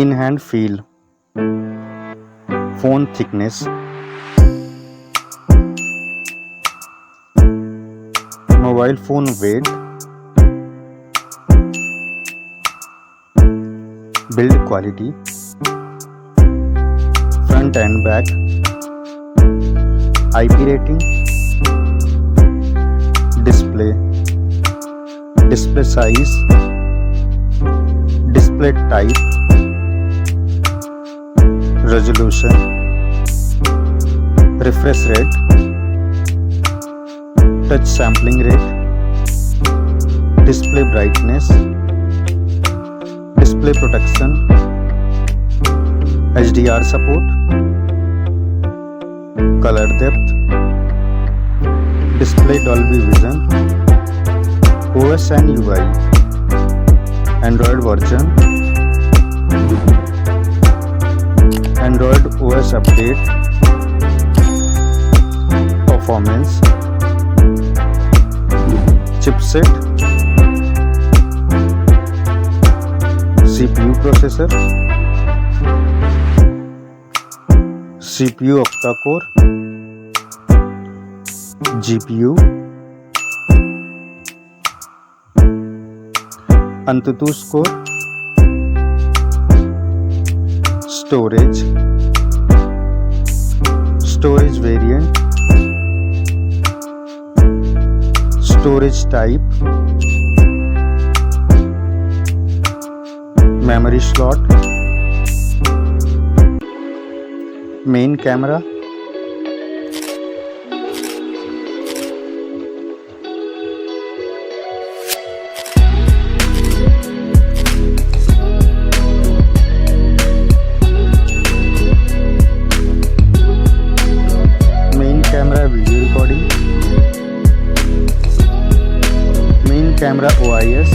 In hand feel, phone thickness, mobile phone weight, build quality, front and back, IP rating, display size, display type, resolution, refresh rate, touch sampling rate, display brightness, display protection, HDR support, color depth, display Dolby Vision, OS and UI, Android version, Android OS update, performance, chipset, CPU processor, CPU octa-core, GPU, AnTuTu score, storage variant, storage type, memory slot, main camera, video recording, main camera OIS,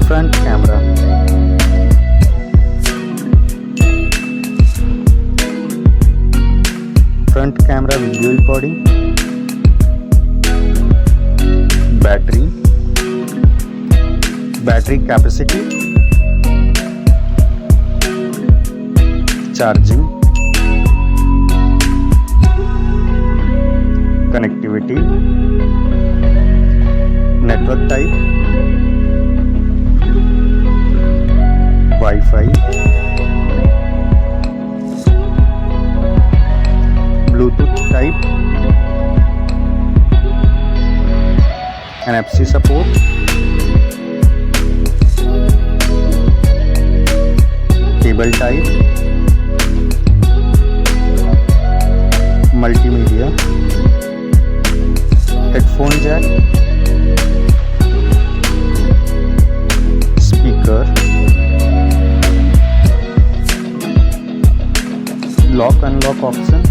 front camera, front camera video recording, battery capacity, charging, connectivity, network type, Wi-Fi, Bluetooth type, NFC support, cable type, multimedia, headphone jack, speaker, lock unlock option,